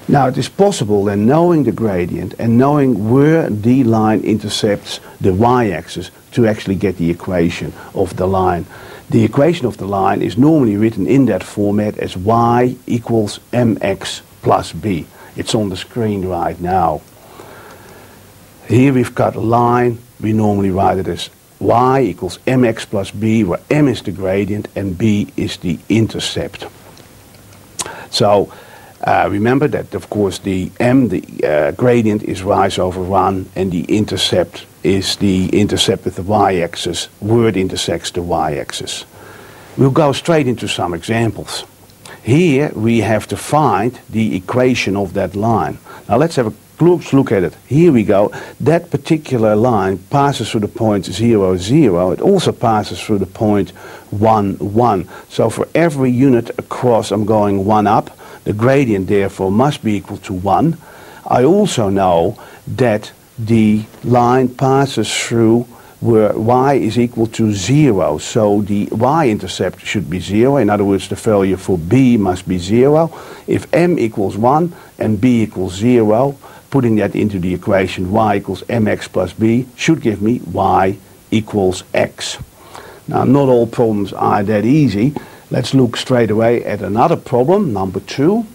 Now it is possible then, knowing the gradient and knowing where the line intercepts the y-axis, to actually get the equation of the line. The equation of the line is normally written in that format as y equals mx plus b. It's on the screen right now. Here we've got a line. We normally write it as y equals mx plus b, where m is the gradient and b is the intercept. So remember that, of course, the gradient is rise over run, and the intercept is the intercept with the y-axis, where it intersects the y-axis. We'll go straight into some examples. Here we have to find the equation of that line. Now let's have a close look at it. Here we go. That particular line passes through the point 0, 0. It also passes through the point 1, 1. So for every unit across, I'm going 1 up. The gradient therefore must be equal to 1. I also know that the line passes through where y is equal to 0. So the y-intercept should be 0. In other words, the value for b must be 0. If m equals 1 and b equals 0, putting that into the equation, y equals mx plus b should give me y equals x. Now, not all problems are that easy. Let's look straight away at another problem, number 2.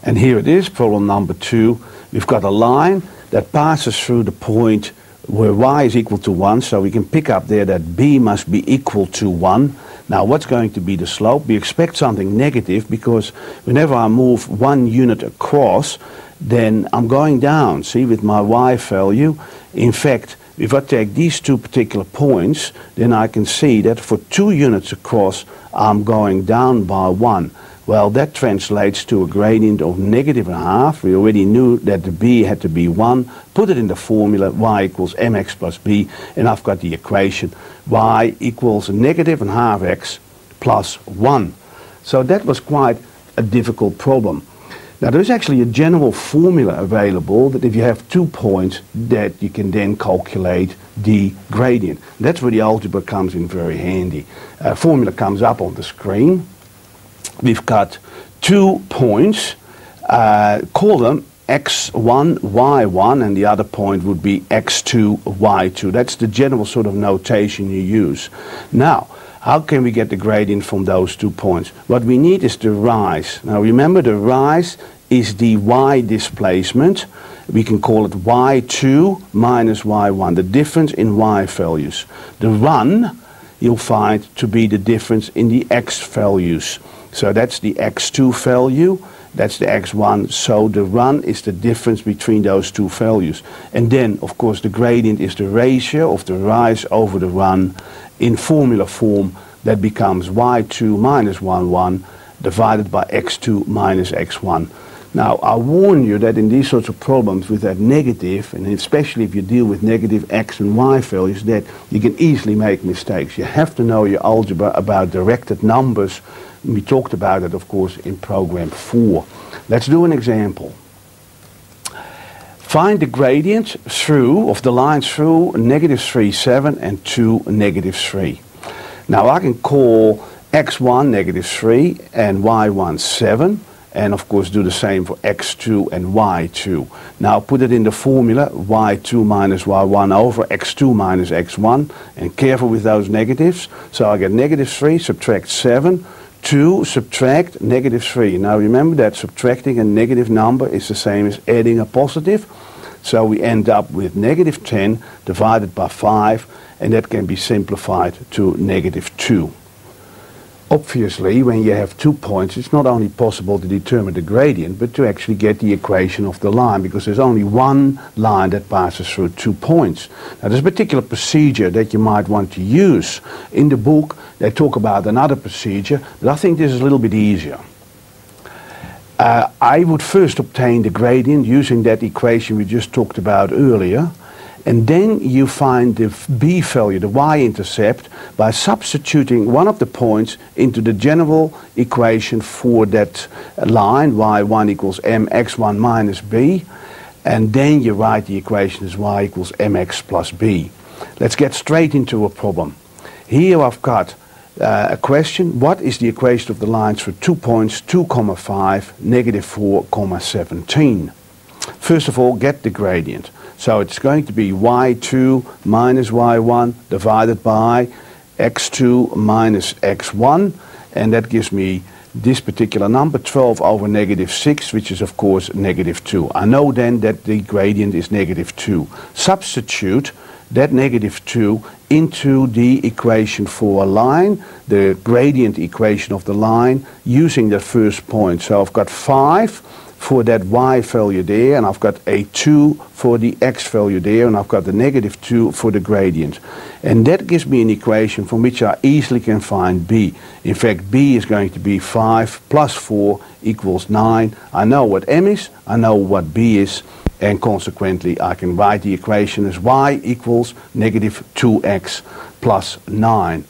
And here it is, problem number 2. We've got a line that passes through the point where y is equal to 1, so we can pick up there that b must be equal to 1. Now, what's going to be the slope? We expect something negative, because whenever I move 1 unit across, then I'm going down, see, with my y value. In fact, if I take these 2 particular points, then I can see that for 2 units across, I'm going down by 1. Well, that translates to a gradient of -1/2. We already knew that the b had to be 1. Put it in the formula, y equals mx plus b, and I've got the equation, y equals -1/2x plus 1. So that was quite a difficult problem. Now, there's actually a general formula available that if you have 2 points, that you can then calculate the gradient. That's where the algebra comes in very handy. Formula comes up on the screen. We've got 2 points, call them x1, y1, and the other point would be x2, y2. That's the general sort of notation you use. Now, how can we get the gradient from those 2 points? What we need is the rise. Now remember, the rise is the y displacement. We can call it y2 minus y1, the difference in y values. The run, you'll find to be the difference in the x values. So that's the x2 value, that's the x1, so the run is the difference between those 2 values. And then, of course, the gradient is the ratio of the rise over the run. In formula form, that becomes y2 minus y1 divided by x2 minus x1. Now, I warn you that in these sorts of problems with that negative, and especially if you deal with negative x and y values, that you can easily make mistakes. You have to know your algebra about directed numbers. We talked about it, of course, in program 4. Let's do an example. Find the gradient through, of the lines through -3, 7 and 2, -3. Now I can call x1 -3 and y1 7, and of course do the same for x2 and y2. Now put it in the formula, y2 minus y1 over x2 minus x1, and careful with those negatives. So I get -3, subtract 7, 2, subtract -3. Now remember that subtracting a negative number is the same as adding a positive. So we end up with -10 divided by 5, and that can be simplified to -2. Obviously, when you have 2 points, it's not only possible to determine the gradient, but to actually get the equation of the line, because there's only one line that passes through 2 points. Now, there's a particular procedure that you might want to use. In the book, they talk about another procedure, but I think this is a little bit easier. I would first obtain the gradient using that equation we just talked about earlier, and then you find the b value, the y-intercept, by substituting one of the points into the general equation for that line, y1 equals mx1 minus b, and then you write the equation as y equals mx plus b. Let's get straight into a problem. Here I've got A question, what is the equation of the lines for 2 points, 2, 5, negative 4, 17? First of all, get the gradient. So it's going to be y2 minus y1 divided by x2 minus x1, and that gives me this particular number, 12 over negative 6, which is of course negative 2. I know then that the gradient is negative 2. Substitute that negative 2 into the equation for a line, the gradient equation of the line, using that first point. So I've got 5 for that y value there, and I've got a 2 for the x value there, and I've got the negative 2 for the gradient. And that gives me an equation from which I easily can find b. In fact, b is going to be 5 plus 4 equals 9. I know what m is, I know what b is, and consequently I can write the equation as y equals negative 2x plus 9.